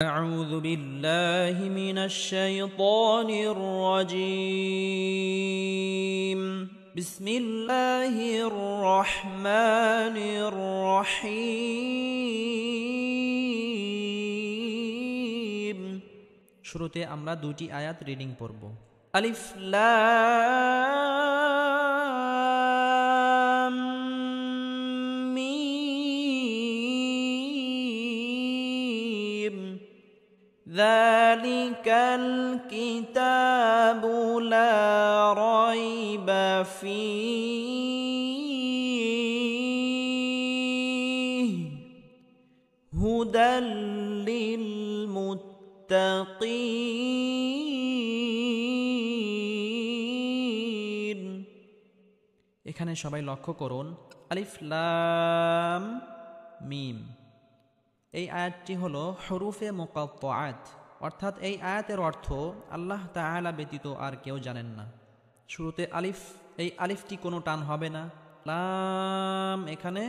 أعوذ بالله من الشيطان الرجيم بسم الله الرحمن الرحيم শুরুতে আমরা দুটি আয়াত রিডিং পড়ব। আলিফ লাম মিম ذلك الكتاب لا ريب فيه هدى للمتقين। এখানে সবাই লক্ষ্য করুন, আলিফ লাম মিম এই আয়াতটি হলো হুরুফে মুকাত্তাআত, অর্থাৎ এই আয়াতের অর্থ আল্লাহ তাআলা ব্যতীত আর কেউ জানেন না। শুরুতে আলিফ, এই আলিফটি কোনো টান হবে না। লাম, এখানে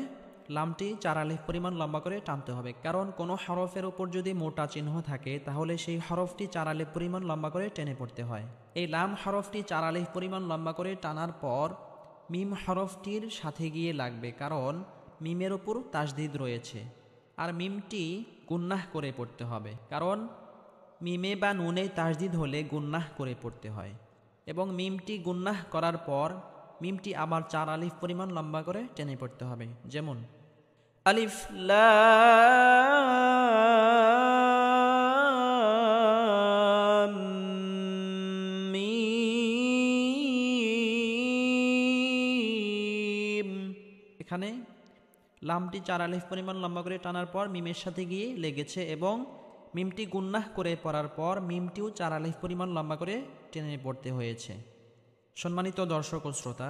লামটি 4 আলিফ পরিমাণ লম্বা করে টানতে হবে, কারণ কোনো হরফের উপর যদি মোটা চিহ্ন থাকে তাহলে সেই হরফটি 4 আলিফ পরিমাণ লম্বা করে টেনে পড়তে হয়। এই লাম হরফটি 4 আলিফ পরিমাণ লম্বা করে টানার পর মিম হরফটির সাথে গিয়ে লাগবে, কারণ মিমের উপর তাসদীদ রয়েছে। আর মিমটি গুন্নাহ করে পড়তে হবে, কারণ মিমে বা নুনে তাসদীদ হলে গুন্নাহ করে পড়তে হয়। এবং মিমটি গুন্নাহ করার পর মিমটি আবার 4 আলিফ পরিমাণ লম্বা করে টেনে পড়তে হবে। যেমন আলিফ লাম মিম, এখানে লামটি 4 আলিফ পরিমাণ লম্বা করে টানার পর মিমের সাথে গিয়ে লেগেছে এবং মিমটি গুন্নাহ করে পড়ার পর মিমটিও 4 আলিফ পরিমাণ লম্বা করে টেনে পড়তে হয়েছে। সম্মানিত দর্শক ও শ্রোতা,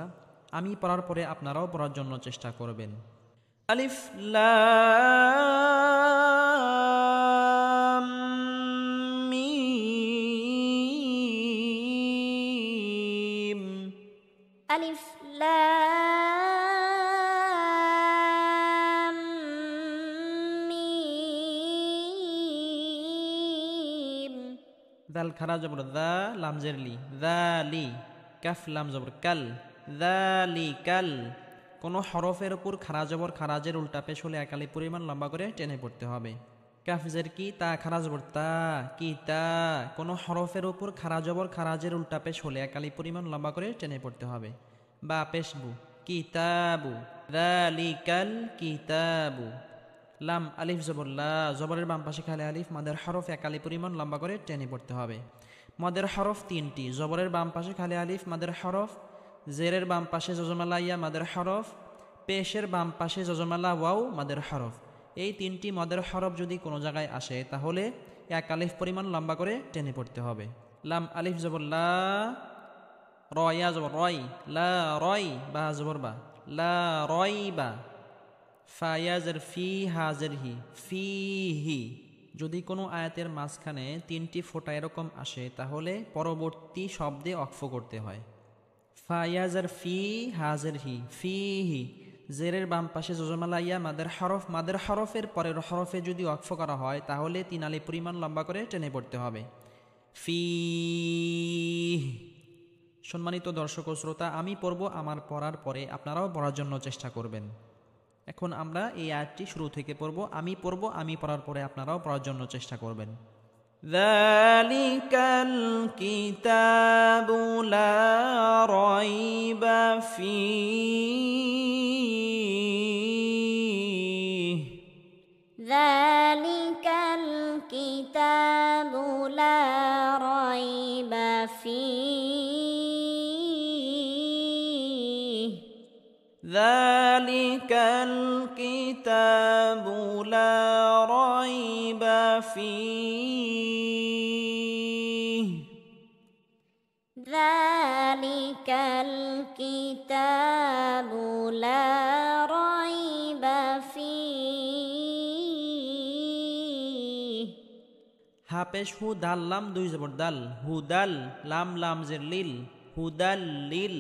আমি পড়ার পরে আপনারাও পড়ার জন্য চেষ্টা করবেন। আলিফ লাম মিম আলিফ লাম মিম দাল খারা জবর দা, লাম জের লি, দালি, কাফ লাম জবর কাল, দালি কাল। কোনো হরফের উপর খারা জবর খারাজের উল্টা পেশ হলে 1 আলিফ পরিমাণ লম্বা করে টেনে পড়তে হবে। কাফ জের কি, তা খারা জবর তা, কি তা। কোনো হরফের উপর খারা জবর খারাজের উল্টা পেশ হলে 1 আলিফ পরিমাণ লম্বা করে টেনে পড়তে হবে। বা পেশবু, কিতাবু, দালিকাল কিতাবু। লাম আলিফ জবর লা, জবরের বাম পাশে খালি আলিফ, মাদের হরফ 1 আলিফ পরিমাণ লম্বা করে টেনে পড়তে হবে। মদের হরফ 3টি, জবরের বাম পাশে খালি আলিফ মাদের হরফ, জেরের বাম পাশে জজমালা ইয়া মাদের হরফ, পেশের বাম পাশে জজমালা ওয়াও মাদের হরফ। এই 3টি মদের হরফ যদি কোনো জায়গায় আসে তাহলে 1 আলিফ পরিমাণ লম্বা করে টেনে পড়তে হবে। লাম আলিফ জবর লা, রয়া জবর রয়, লা রয়, বা জবর বা, লা রয় বা। ফায়াজের ফি, হাজের হি, ফিহি। যদি কোনো আয়াতের মাঝখানে 3টি ফোঁটা এরকম আসে তাহলে পরবর্তী শব্দে অক্ফ করতে হয়। ফায়াজের ফি, হাজের হি, ফিহি। জেরের বাম পাশে জজমালা ইয়া মাদের হরফ, মাদের হরফের পরের হরফে যদি অক্ফ করা হয় তাহলে 3 আলিফ পরিমাণ লম্বা করে টেনে পড়তে হবে। ফি। সম্মানিত দর্শক ও শ্রোতা, আমি পড়ব, আমার পড়ার পরে আপনারাও পড়ার জন্য চেষ্টা করবেন। এখন আমরা এই আয়াতটি শুরু থেকে পড়ব। আমি পড়ব, আমি পড়ার পরে আপনারাও পড়ার জন্য চেষ্টা করবেন। যালিকাল কিতাবু লা রাইবা ফীহি যালিকাল কিতাবু লা রাইবা ফীহি যালিকাল কিতাবু লা রাইবা ফীহি যালিকাল কিতাবু লা রাইবা ফীহি। হা পেশ হু, দাল লাম 2 জবর দাল, হুদাল, লাম লাম জের লিল, হুদাল লিল।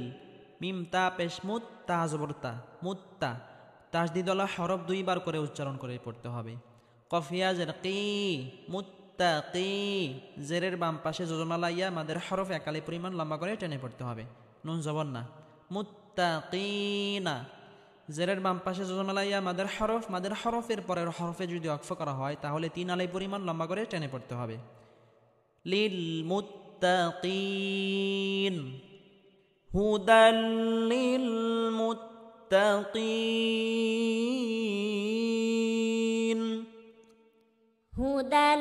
মিম তা পেশ মুত, তা জবর তা, মুত্তা। তাসদিদওয়ালা হরফ 2 বার করে উচ্চারণ করে পড়তে হবে। কফিয়া জের কি, মুত্তা মুত্তাকি জেরের বাম পাশে যোজমালা ইয়া মাদের হরফ একালি পরিমাণ লম্বা করে টেনে পড়তে হবে নুন জবর না মুত্তাকিনা জেরের বাম পাশে যোজমালা ইয়া মাদের হরফের পরের হরফে যদি অক্ফ করা হয় তাহলে 3 আলাই পরিমাণ লম্বা করে টেনে পড়তে হবে লিল মুত্তাকিন হুদাল লিল মুত্তাকিন هدى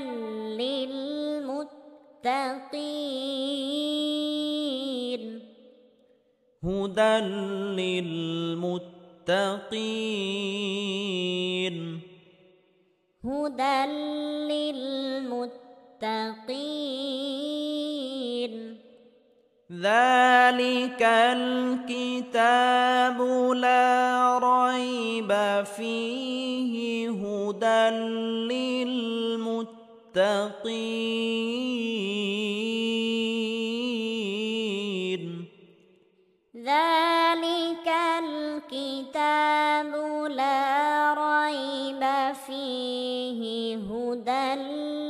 للمتقين هدى للمتقين هدى للمتقين ذلك الكتاب لا ريب فيه هدى للمتقين ذلك الكتاب لا ريب فيه هدى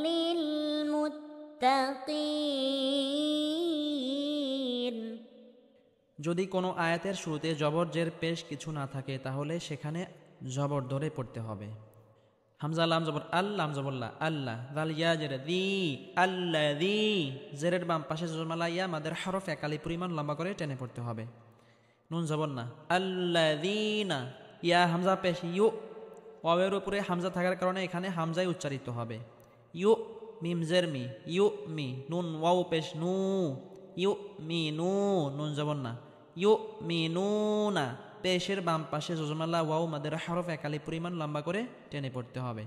للمتقين যদি কোনো আয়াতের শুরুতে জবর জের পেশ কিছু না থাকে তাহলে সেখানে জবর ধরে পড়তে হবে হামজা লাম জবর আল্লাম জবরল্লা আল্লাহ দাল ইয়া জের দি আল্লাযী জেরের বাম পাশে জজমালা ইয়া মাদের হরফ একালি পরিমাণ লম্বা করে টেনে পড়তে হবে নুন জবর না আল্লাযীনা ইয়া হামজা পেশ ইউ ওয়াওয়ের উপরে হামজা থাকার কারণে এখানে হামজাই উচ্চারিত হবে ইউ মিম জের মি ইউ মি নুন ওয়াও পেশ নু ইউ মি নু নুন জবর না ইউ মি নু না পেশের বাম পাশে জজমালা ওয়াও মাদের হরফ একালি পরিমাণ লম্বা করে টেনে পড়তে হবে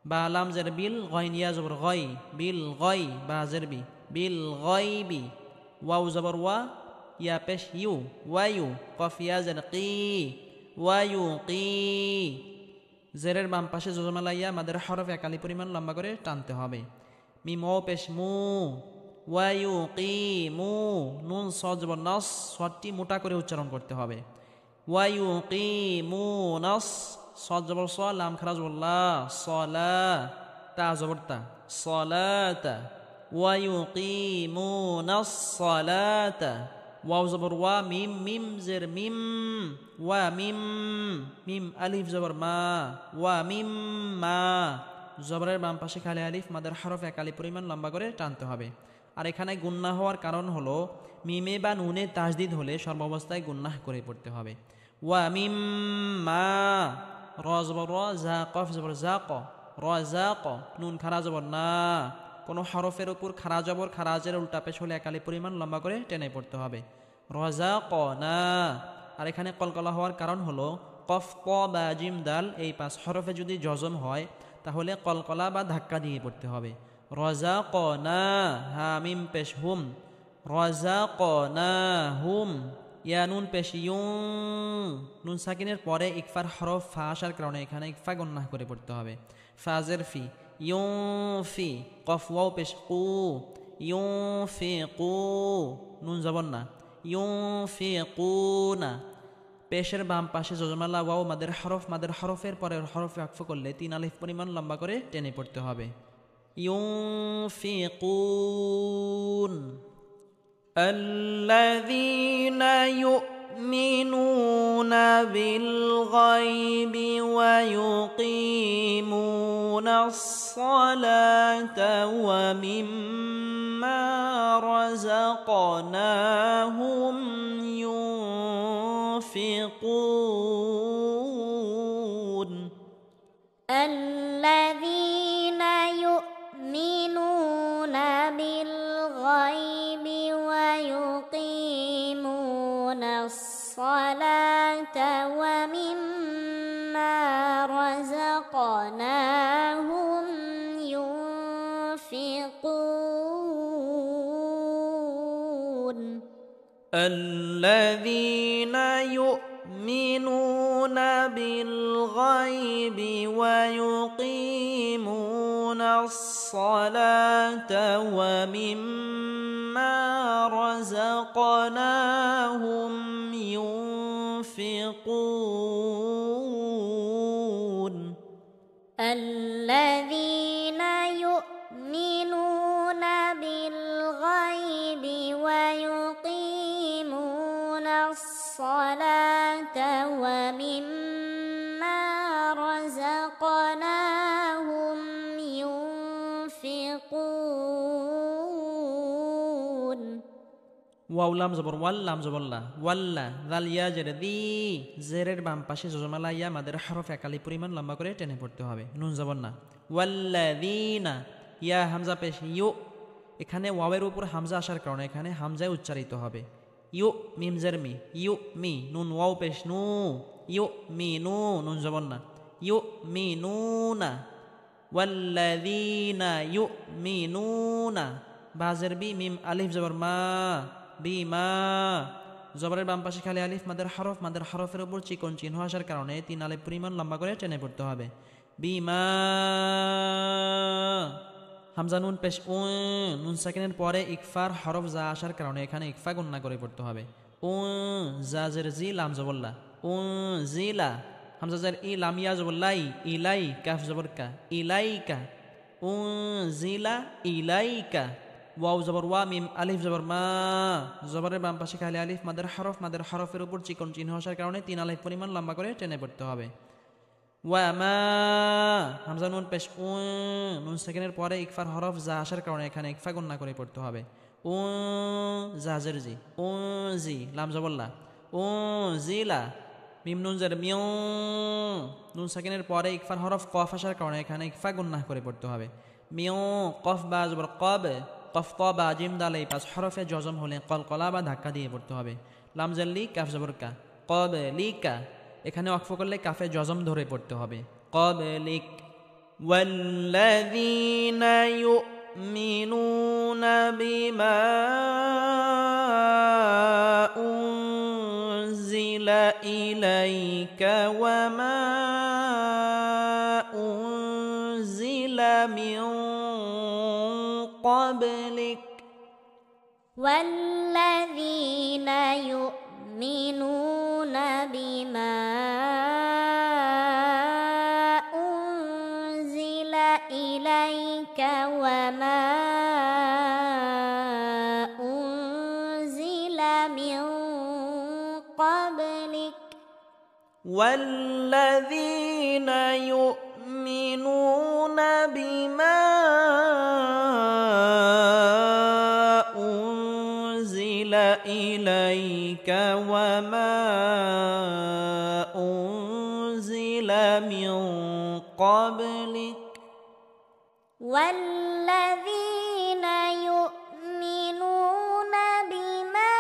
বা লাম জের বিল গয়ন ইয়া জবর গয় বিল গয় বা জের বি বিল গয়বি ওয়াও জবর ওয়া ইয়া পেশ ইউ ওয়ায়ু কফ ইয়া জের কি ওয়ায়ু কি জেরের বাম পাশে জজমালা ইয়া মাদের হরফ একালি পরিমাণ লম্বা করে টানতে হবে মিম ওয়াও পেশ মু ওয়ায়ু কি মু নুন সদ জবর নস সদটি মোটা করে উচ্চারণ করতে হবে ويقيمون صاد جبر صا لام خرج والله صلاة تا زبرتا صلاة ويقيمون الصلاة واو زبر وا ميم ميم زر ميم وميم ميم ألف زبر ما وميم ما জবরের বাম পাশে খালি আলিফ মাদের হরফ একালি পরিমাণ লম্বা করে টানতে হবে আর এখানে গুন্নাহ হওয়ার কারণ হলো মিমে বা নুনে তাজদিদ হলে সর্বাবস্থায় গুন্নাহ করে পড়তে হবে ওয়া মিম্মা র জবর র জা কফ জবর জাক রাযাক নুন খারা জবর না কোনো হরফের উপর খারা জবর খারাজের উল্টা পেশ হলে একালি পরিমাণ লম্বা করে টেনে পড়তে হবে রাযাক না আর এখানে কলকলা হওয়ার কারণ হলো কফ ক বা জিম দাল এই 5 হরফে যদি জজম হয় তাহলে কলকলা বা ধাক্কা দিয়ে পড়তে হবে রাযাকনা হা মিম পেশ হুম রাযাকনাহুম ইয়া নুন পেশ ইউ নুন সাকিনের পরে ইকফার হরফ ফা আসার কারণে এখানে ইকফা গন্না করে পড়তে হবে ফাজের ফি ইউফি কফ ওয়াও পেশ কু ইউফিকু নুন জবর না ইউফিকুনা পেশের বাম পাশে জজমালা ওয়াও মাদের হরফের পরের হরফে আকফ করলে 3 আলিফ পরিমাণ লম্বা করে টেনে পড়তে হবে ينفقون الذين يؤمنون بالغيب ويقيمون الصلاة ومما رزقناهم ينفقون الذين يؤمنون بالغيب ويقيمون الصلاة ومما رزقناهم ينفقون الذين يؤمنون بالغيب ويقيمون الصلاة ومما رزقناهم ينفقون الذين يؤمنون بالغيب ويقيمون الصلاة ومما رزقناهم ينفقون ওয়াও লাম জবর ওয়াল লাম জবর লা ওয়াল্লা দাল ইয়া জের দি জেরের বাম পাশে জজমালা ইয়া মাদের হরফ একালি পরিমাণ লম্বা করে টেনে পড়তে হবে নুন জবর না ওয়াল্লাযীনা ইয়া হামজা পেশ ইউ এখানে ওয়াওয়ের উপর হামজা আসার কারণে এখানে হামজায় উচ্চারিত হবে ইউ মিম জের মি ইউ মি নুন ওয়াও পেশ নু ইউ মি নু নুন জবর না ইউ মি নুনা ওয়াল্লাযীনা ইউমিনুনা বাজের বি মিম আলিফ জবর মা বিমা জবরের বাম পাশে খালি আলিফ মাদের হরফের উপর চিকন চিহ্ন আসার কারণে 3 আলিফ পরিমাণ লম্বা করে টেনে পড়তে হবে বিমা হামজা নুন পেশ উ নুন সাকিনের পরে ইকফার হরফ যা আসার কারণে এখানে ইকফা গুণনা করে পড়তে হবে উ জাজের জি লাম জবল্লা উ জিলা হামজা জার ই লাম ইয়া জবল্লাই ইলাই কাফ জবর কা ইলাইকা উ জিলা ইলাইকা ওয়াও জবর ওয়া মিম আলিফ জবর মা জবরের বাম পাশে খালি আলিফ মাদের হরফের উপর চিকন চিহ্ন আসার কারণে 3 আলিফ পরিমাণ লম্বা করে টেনে পড়তে হবে ওয়া মা হামজা নুন পেশ উ নুন সেকেন্ডের পরে ইকফার হরফ যা আসার কারণে এখানে ইকফা গুণনা করে পড়তে হবে উ জাজের জি উ জি লাম জবল্লা উ জিলা মিম নুন জার মিউ নুন সেকেন্ডের পরে ইকফার হরফ কফ আসার কারণে এখানে ইকফা গুণনা করে পড়তে হবে মিউ কফ বা জবর কব কফ ক বা জিম দালে পাঁচ হরফে জজম হলে কলকলা বা ধাক্কা দিয়ে পড়তে হবে লাম জাল্লি কাফ জবর কা কব লিকা এখানে ওয়াকফ করলে কাফে জজম ধরে পড়তে হবে কব লিক ওয়াল্লাযীনা ইউমিনুনা বিমা উনজিলা ইলাইকা ওয়া মা উনজিলা মিন قبلك والذين يؤمنون بما أنزل إليك وما أنزل من قبلك والذين يؤمنون بما إليك وما أنزل من قبلك والذين يؤمنون بما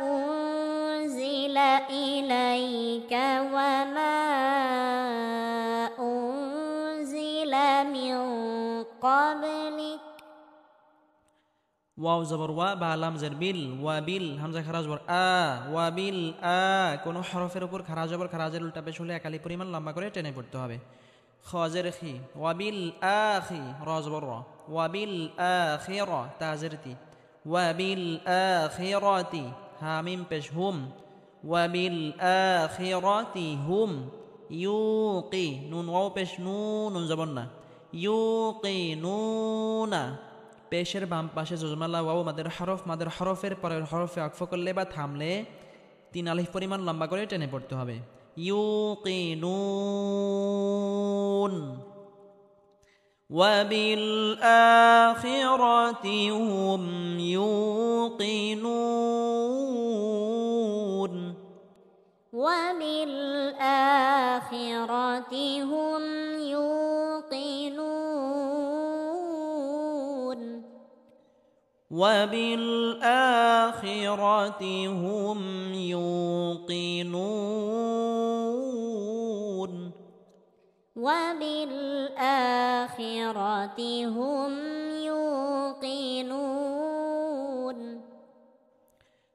أنزل إليك وما أنزل من قبلك ওয়াও জবর ওয়া বা লাম জের বিল ওয়া বিল হামজা খারাজ জবর আ ওয়া বিল আ কোন হরফের উপর খারাজ জবর খারাজের উল্টা পেশ হলে একালি পরিমাণ লম্বা করে টেনে পড়তে হবে খ জের খি ওয়া বিল আখি র জবর র ওয়া বিল আখির তা জের তি ওয়া বিল আখিরাতি হা মিম পেশ হুম ওয়া বিল আখিরাতি হুম ইউকি নুন ওয়াও পেশ নুন জবর না ইউকিনুনা পেশের বাম পাশে জজমালা ওয়াও মাদের হরফের পরের হরফে ওয়াকফ করলে বা থামলে 3 আলিফ পরিমাণ লম্বা করে টেনে পড়তে হবে ইউকিনুন ওয়া বিল আখিরাতি হুম ইউকিনুন ওয়া বিল আখিরাতি হুম ইউকিনুন وبالآخرة هم يوقنون وبالآخرة هم يوقنون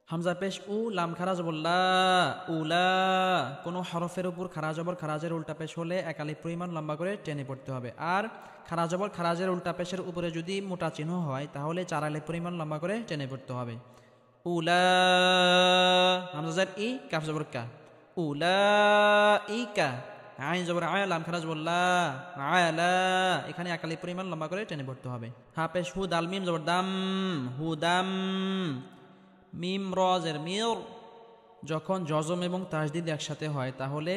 হামজা পেশ উ লাম খারাজ বললা উলা কোন হরফের উপর খারাজ জবর খারাজের উল্টা পেশ হলে এক আলিফ পরিমাণ লম্বা করে টেনে পড়তে হবে আর খারাজ জবর খারাজের উল্টা পেশের উপরে যদি মোটা চিহ্ন হয় তাহলে 4 আলিফ পরিমাণ লম্বা করে টেনে পড়তে হবে উলা হামজা জার ই কাফ জবর কা উলাইকা আইন জবর আয় লাম খারাজ বললা আলা এখানে একালি পরিমাণ লম্বা করে টেনে পড়তে হবে। হা পেশ হু দাল মিম জবর দাম হু দাম মিম রজের মির যখন জজম এবং তাজদিদ একসাথে হয় তাহলে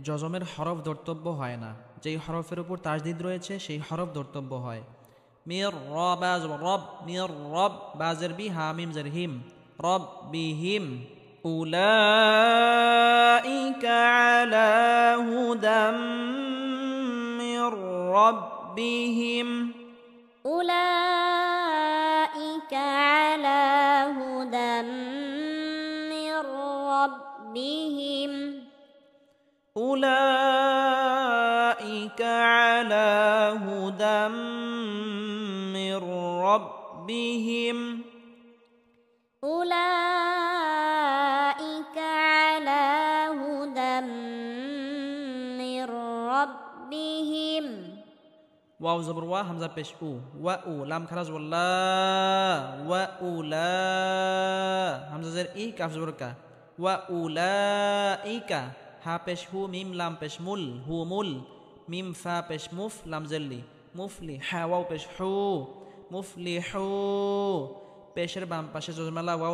জজমের হরফ ধর্তব্য হয় না, যেই হরফের উপর তাজদিদ রয়েছে সেই হরফ ধর্তব্য হয়। মির রবাজ রব মির রব বাজের বি হা মিম জের হিম রব বিহিম উলাইকা আলা হুদাম মির রব্বিহিম أولئك على هدى من ربهم أولئك على هدى من ربهم أولئك على هدى من ربهم ওয়াও জবর ওয়া হামজা পেশ উ ওয়া উ লাম খারাজ ওয়াল্লা ওয়া উলা হামজা জের ই কাফ জবর কা ওয়া উলাইকা হা পেশ হু মিম লাম পেশ মুল হু মুল মিম ফা পেশ মুফ লাম জেল্লি মুফলি হা ওয়াও পেশ হু মুফলি হু পেশের বাম পাশে জজমালা ওয়াও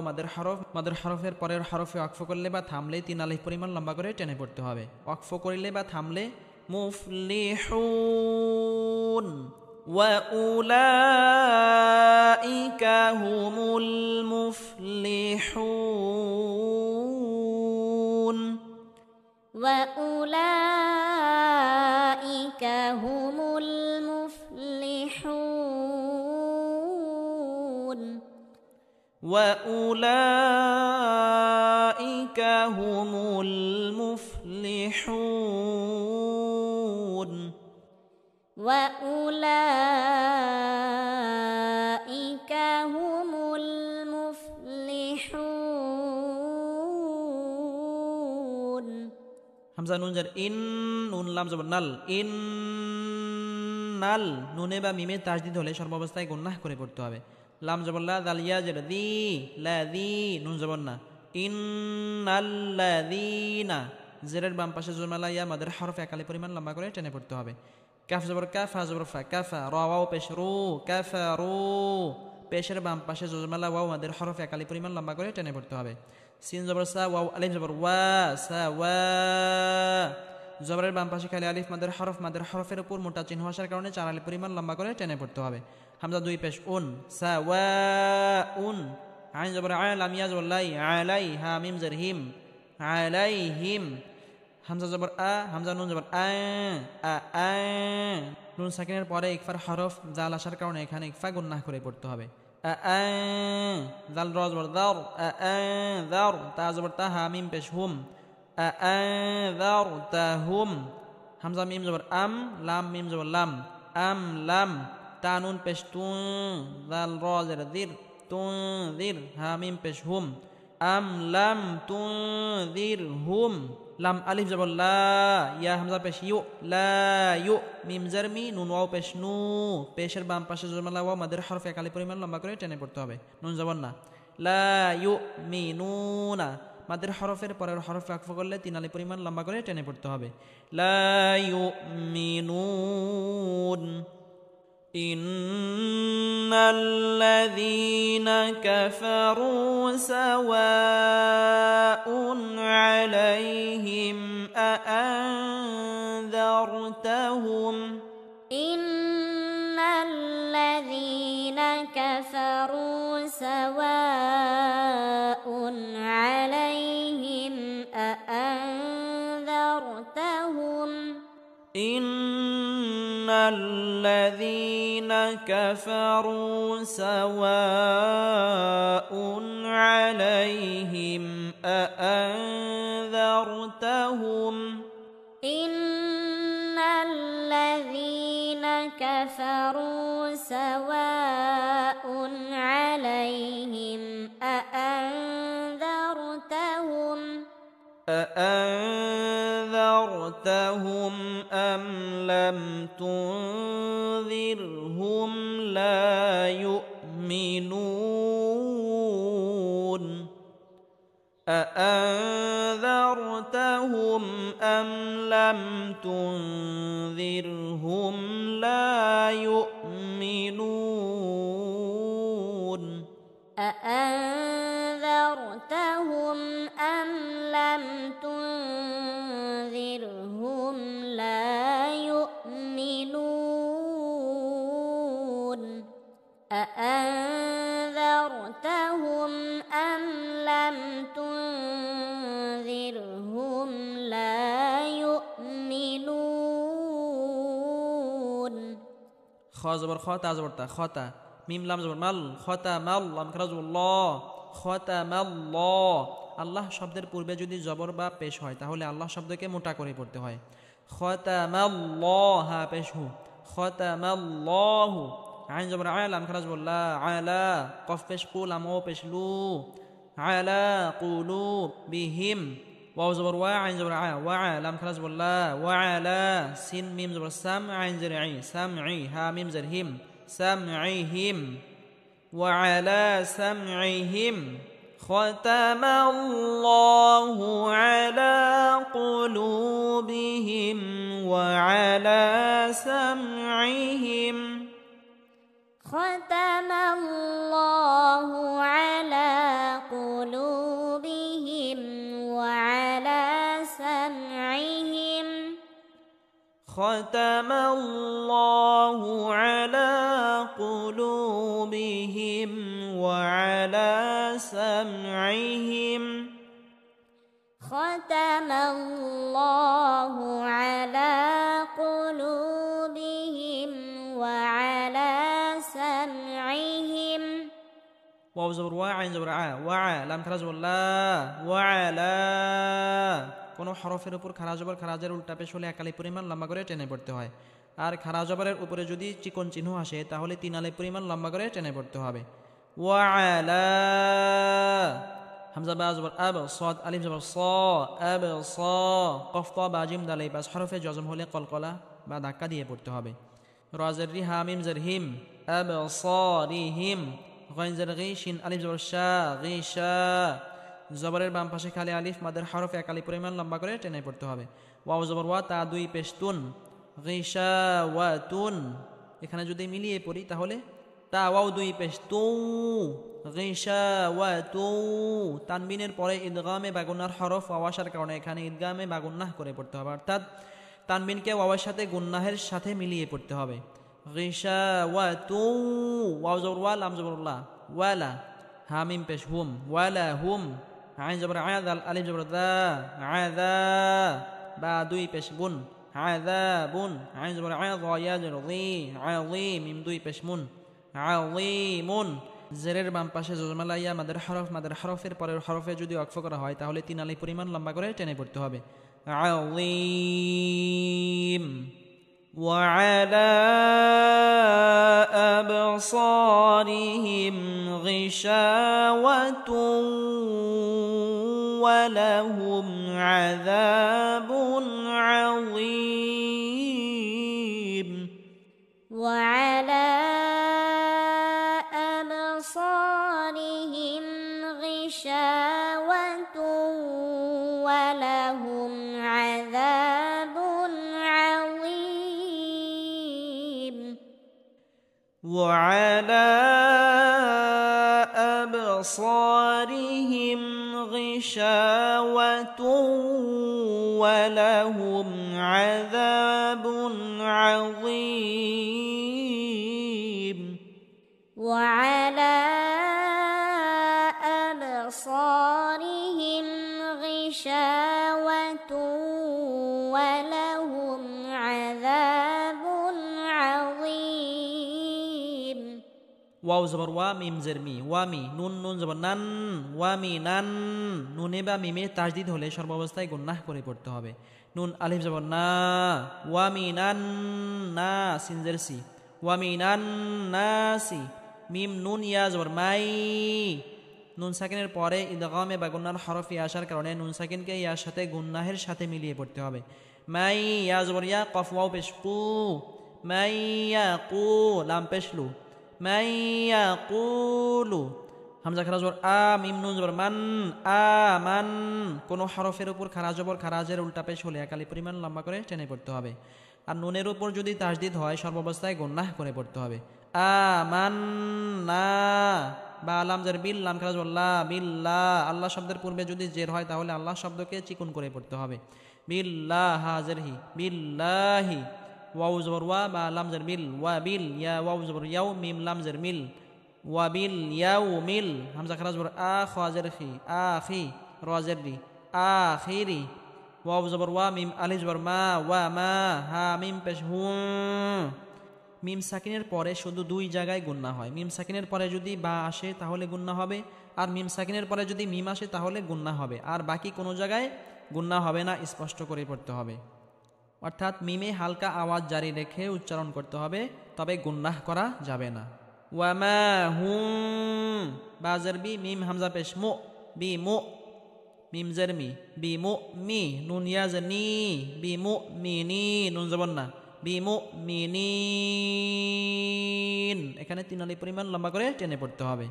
মাদের হরফের পরের হরফে ওয়াকফ করলে বা থামলে 3 আলিফ পরিমাণ লম্বা করে টেনে পড়তে হবে। ওয়াকফ করলে বা থামলে মুফলিহুন ওয়া উলাইকা হুমুল মুফলিহুন وأولئك هم المفلحون وأولئك هم المفلحون وأولئك هم المفلحون হামজা নুন জার ইন নুন লাম জবর নাল ইন নাল নুনে বা মিমে তাজদিদ হলে সর্বাবস্থায় গুন্নাহ করে পড়তে হবে। লাম জবর লা দাল ইয়া জের দি লা দি নুন জবর না ইন্নাল্লাযীনা জেরের বাম পাশে জুমালা ইয়া মাদের হরফ একালি পরিমাণ লম্বা করে টেনে পড়তে হবে। কাফ জবর কাফ হা জবর ফা কাফা রা ওয়াও পেশ রু কাফারু পেশের বাম পাশে জুমালা ওয়াও মাদের হরফ একালি পরিমাণ লম্বা করে টেনে পড়তে হবে। সিন জবর সা ওয়াও আলিফ জবর ওয়া সা ওয়া জবরের বাম পাশে খালি আলিফ মাদের হরফের উপর মোটা চিহ্ন আসার কারণে 4 আলিফ পরিমাণ লম্বা করে টেনে পড়তে হবে। হামজা দুই পেশ উন সা ওয়া উন আইন জবর আ লাম ইয়া জবর লাই আলাই হা মিম জের হিম আলাইহিম হামজা জবর আ হামজা নুন জবর আ আ নুন সাকিনের পরে ইকফার হরফ জাল আসার কারণে এখানে ইকফা গুন্নাহ করে পড়তে হবে। জাল র জবর দার দার তা জবর তা হা মিম পেশ হুম দার তাহুম হামজা মিম জবর আম লাম মিম জবর লাম আম লাম তা নুন পেশ তু জাল র জের দির তুনদির হা মিম পেশ হুম আম লাম তুনদির হুম লাম আলিফ জবর লা ইয়া হামজা পেশ ইউ লা ইউ মিম জার মি নুন ওয়াও পেশ নু পেশের বাম পাশে জজমালা ওয়াও মাদের হরফ একালি পরিমাণ লম্বা করে টেনে পড়তে হবে। নুন জবর না লা ইউ মিনুনা মাদের হরফের পরের হরফে ওয়াকফ করলে 3 আলিফ পরিমাণ লম্বা করে টেনে পড়তে হবে। লা ইউ মিনুন ইন্নাল্লাযীনা কাফারু সাওয়াউন আলাইহিম আআনযারতাহুম ইন্নাল্লাযীনা কাফারু সাওয়াউন আলাইহিম আআনযারতাহুম الذين كفروا سواء عليهم أأنذرتهم إن الذين كفروا سواء عليهم أأنذرتهم أم لم تنذرهم لا يؤمنون أأنذرتهم أم لم لم تنذرهم لا يؤمنون أأنذرتهم أم لم تنذرهم لا يؤمنون أأنذرتهم أم لم تنذرهم لا يؤمنون خ زبر خ تا زبر تا خطا মিম লাম জবর মাল খতামাল লাম খারা জবর ল খতামাল্লাহ আল্লাহ শব্দের পূর্বে যদি জবর বা পেশ হয় তাহলে আল্লাহ শব্দকে মোটা করে পড়তে হয় খতামাল্লাহ হা পেশ হু খতামাল্লাহু আইন জবর আ লাম খারা জবর লা আলা কফ পেশ কু লাম ও পেশ লু আলা কুলু বিহিম ওয়াও জবর ওয়া আইন জবর আ ওয়া লাম খারা জবর লা ওয়া আলা সিন মিম জবর সাম আইন জের আই সামঈ হা মিম জের হিম سمعهم وعلى سمعهم ختم الله على قلوبهم وعلى سمعهم ختم الله على قلوبهم وعلى سمعهم ختم الله على قلوبهم وعلى سمعهم ختم الله على قلوبهم وعلى سمعهم واو زبر وا عين زبر ع وع لام খারা জবর লা وعلى কোন হরফের উপর খারা জবর খারাজের উল্টা পেশ হলে এক আলিফ পরিমাণ লম্বা করে টেনে পড়তে হয় আর খারা জবরের উপরে যদি চিকন চিহ্ন আসে তাহলে তিন আলিফ পরিমাণ লম্বা করে টেনে পড়তে হবে ওয়ালা হামজা বা জবর আব সাদ আলিফ জবর সা আব সা কফ তা বা জিম দাল এই পাঁচ হরফে জজম হলে কলকলা বা ধাক্কা দিয়ে পড়তে হবে রা জের রি হা মিম জের হিম আব সারিহিম গাইন জের গি শিন আলিফ জবর শা গিশা জবরের বাম পাশে খালি আলিফ মাদের হরফ এক আলিফ পরিমাণ লম্বা করে টেনে পড়তে হবে ওয়াও জবর ওয়া তা দুই পেশতুন গিশাওয়াতুন এখানে যদি মিলিয়ে পড়ি তাহলে তা ওয়াও দুই পেশতু গিশাওয়াতু তানবিনের পরে ইদগামে বাগুন্নার হরফ ওয়াও আসার কারণে এখানে ইদগামে বাগুন্নাহ করে পড়তে হবে অর্থাৎ তানবিনকে ওয়াওয়ের সাথে গুন্নাহের সাথে মিলিয়ে পড়তে হবে গিশাওয়াতু ওয়াও জবর ওয়া লাম জবর লা ওয়ালা হামিম পেশ হুম ওয়ালা হুম আইন জবর আযাল আলিফ জবর দা আযা বা দুই পেশ বুন আযাবুন আইন জবর আযা ইয়া জের জি আযীম মিম দুই পেশ মুন আযীমুন জেরের বাম পাশে জজমালা ইয়া মাদের হরফের পরের হরফে যদি ওয়াকফ করা হয় তাহলে তিন আলিফ পরিমাণ লম্বা করে টেনে পড়তে হবে আযীম وعلى أبصارهم غشاوة ولهم عذاب عظيم وعلى أبصارهم غشاوة ولهم عذاب عظيم وعلى أبصارهم غشاوة ولهم عذاب عظيم وعلى أبصارهم غشاوة ولهم عذاب عظيم ওয়াও জবর ওয়া মিম জের মি ওয়ামি নুন নুন জবর নান ওয়ামি নান নুনে বা মিমে তাজদিদ হলে সর্বাবস্থায় গুন্নাহ করে পড়তে হবে নুন আলিফ জবর না ওয়ামি নান না সিন জের সি ওয়ামি নান নাসি মিম নুন ইয়া জবর মাই নুন সাকিনের পরে ইদগামে বা গুন্নার হরফ ইয়া আসার কারণে নুন সাকিনকে ইয়ার সাথে গুন্নাহের সাথে মিলিয়ে পড়তে হবে মাই ইয়া জবর ইয়া কফ ওয়াও পেশ কু মাই ইয়াকু লাম পেশ লু من يقول হামজা খারা জবর আ, মিম নুন জবর মান, আ মান। কোনো হরফের উপর খারা জবর খারাজের উল্টা পেশ হলে একালি পরিমাণ লম্বা করে টেনে পড়তে হবে। আর নুনের উপর যদি তাসদিদ হয় সর্বাবস্থায় গুন্নাহ করে পড়তে হবে। আ মান না। বা আলাম জের বিল, লাম খারা জবর লা, বিল্লাহ। আল্লাহ শব্দের পূর্বে যদি জের হয় তাহলে আল্লাহ শব্দকে চিকুন করে পড়তে হবে। বিল্লাহ হাজের হি, বিল্লাহি। ওয়াউ জবর ওয়া, বা লাম জের বিল, ওয়া বিল, ইয়া ওয়াউ জবর ইয়াউ, মিম লাম জের মিল, ওয়া বিল ইয়াউ মিল। হামজা খারা জবর আ, খাজের খি, আখি, রাজের রি, আখিরি। ওয়াউ জবর ওয়া, মিম আলিফ জবর মা, ওয়া মা, হা মিম পেশ হু। মিম সাকিনের পরে শুধু দুই জায়গায় গুন্না হয়। মিম সাকিনের পরে যদি বা আসে তাহলে গুন্না হবে, আর মিম সাকিনের পরে যদি মিম আসে তাহলে গুন্না হবে, আর বাকি কোনো জায়গায় গুন্না হবে না। স্পষ্ট করে পড়তে হবে। অর্থাৎ মিমে হালকা আওয়াজ জারি রেখে উচ্চারণ করতে হবে, তবে গুন্নাহ করা যাবে না। ওয়ামা হুম, বাজার বি, মিম হামজা পেশ মু, বি মু, মিম জের মি, বি মু মি, নুন ইয়াজ নি, বি মু মিনি, নুন জবর না, বি মু মিনিন। এখানে 3 আলি পরিমাণ লম্বা করে টেনে পড়তে হবে।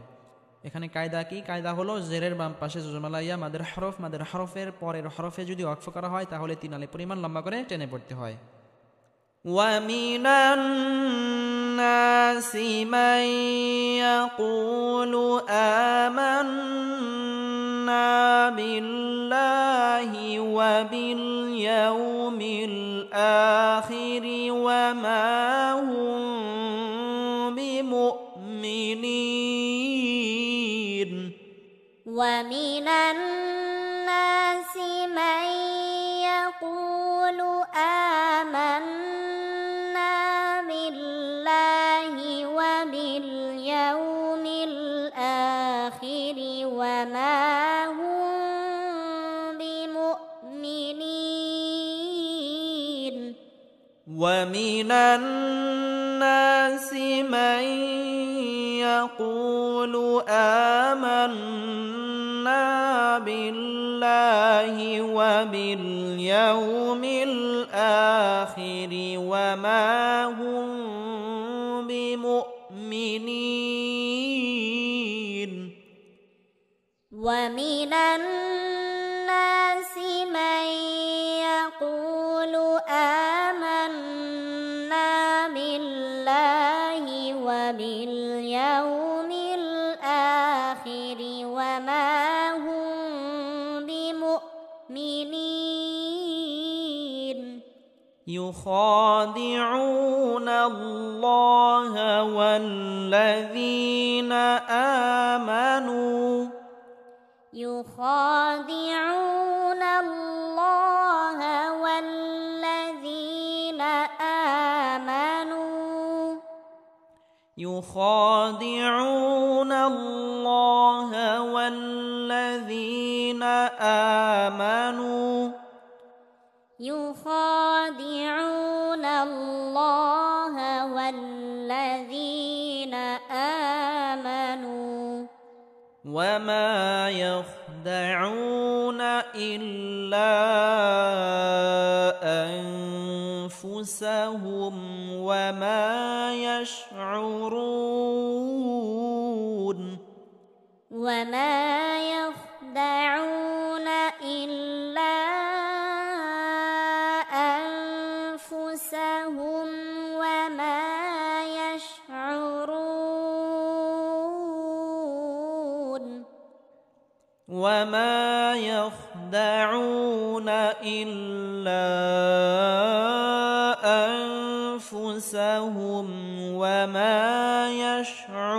এখানে কায়দা কি? কায়দা হলো জেরের বাম পাশে জজমালাইয়া মাদের হরফ, মাদের হরফের পরের হরফে যদি ওয়াকফ করা হয় তাহলে 3 আলি পরিমাণ লম্বা করে টেনে পড়তে হয়। وَمِنَ النَّاسِ مَن يَقُولُ آمَنَّا بِاللَّهِ وَبِالْيَوْمِ الْآخِرِ وَمَا هُم بِمُؤْمِنِينَ ومن الناس من يقول آمنا بالله وباليوم الآخر وما هم بمؤمنين ومن الناس من يقول آمنا بالله وباليوم الآخر وما هم بمؤمنين ومن الناس من يقول آمنا بالله وباليوم الآخر وما هم بمؤمنين يخادعون الله والذين آمنوا يخادعون الله والذين آمنوا يخادعون الله والذين آمنوا يخادعون الله والذين آمنوا وما يخدعون إلا أنفسهم وما يشعرون وما يخدعون إلا أنفسهم وما يشعرون وما يخدعون إلا أنفسهم وما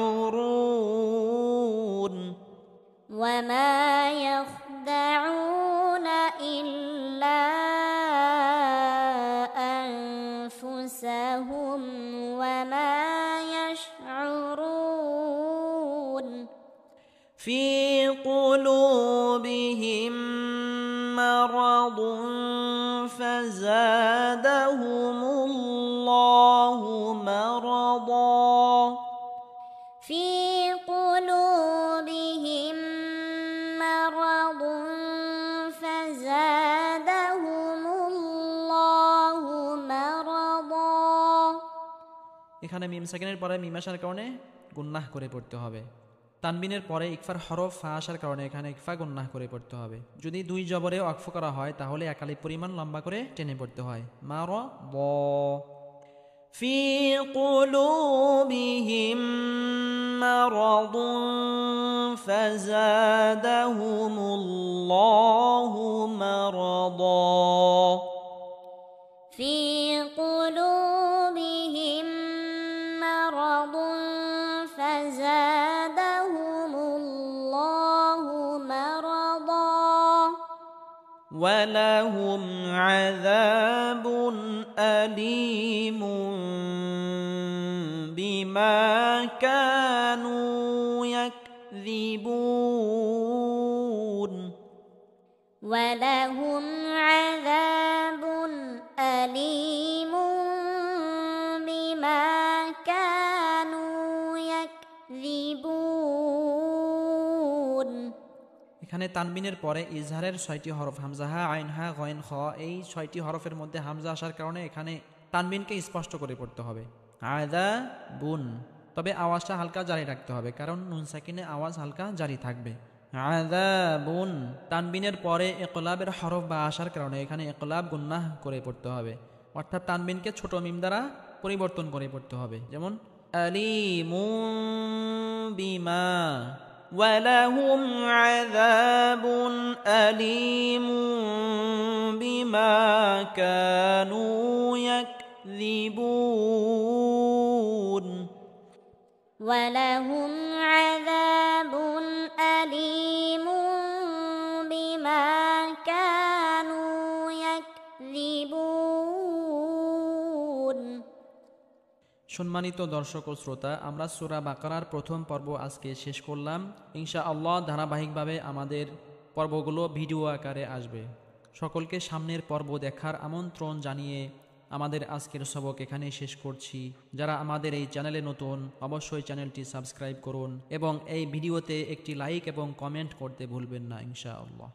يشعرون وما يخدعون إلا أنفسهم وما يشعرون في قلوبهم مرض فزادهم الله مرضا في قلوبهم مرض فزادهم الله مرضا এখানে মিম সাকিনের পরে মিম আসার কারণে গুন্নাহ করে পড়তে হবে। তানবিনের পরে ইকফার হরফ ফা আসার কারণে এখানে ইকফা গুন্নাহ করে পড়তে হবে। যদি দুই জবরে ওয়াকফ করা হয় তাহলে একালি পরিমাণ লম্বা করে টেনে পড়তে হয়। মারদ ফি কুলুবিহিম মারাদুন ফাযাদাহুমুল্লাহু মারাদা। في قلوبهم مرض فزادهم الله مرضا ولهم عذاب أليم بما كانوا يكذبون ولهم عذاب أليم بما كانوا يكذبون। এখানে তানবিনের পরে ইজহারের 6টি হরফ হামজা হা আইন হা গয়েন খ, এই 6টি হরফের মধ্যে হামজা আসার কারণে এখানে তানবিনকে স্পষ্ট করে পড়তে হবে আদা বুন। তবে আওয়াজটা হালকা জারি রাখতে হবে কারণ নুন সাকিনে আওয়াজ হালকা জারি থাকবে। আযাবুন তানবিনের পরে ইকলাবের হরফ বা আসার কারণে এখানে ইকলাব গুন্নাহ করে পড়তে হবে, অর্থাৎ তানবিনকে ছোট মিম দ্বারা পরিবর্তন করে পড়তে হবে। যেমন আলিমুন বিমা ওয়ালাহুম আযাবুন আলিমুন বিমা কানু ইয়াকযিবুন। ولهم عذاب أليم بما كانوا يكذبون। সম্মানিত দর্শক ও শ্রোতা, আমরা সূরা বাকারার প্রথম পর্ব আজকে শেষ করলাম। ইনশাআল্লাহ ধারাবাহিকভাবে আমাদের পর্বগুলো ভিডিও আকারে আসবে। সকলকে সামনের পর্ব দেখার আমন্ত্রণ জানিয়ে আমাদের আজকের সবক এখানেই শেষ করছি। যারা আমাদের এই চ্যানেলে নতুন অবশ্যই চ্যানেলটি সাবস্ক্রাইব করুন এবং এই ভিডিওতে একটি লাইক এবং কমেন্ট করতে ভুলবেন না ইনশাআল্লাহ।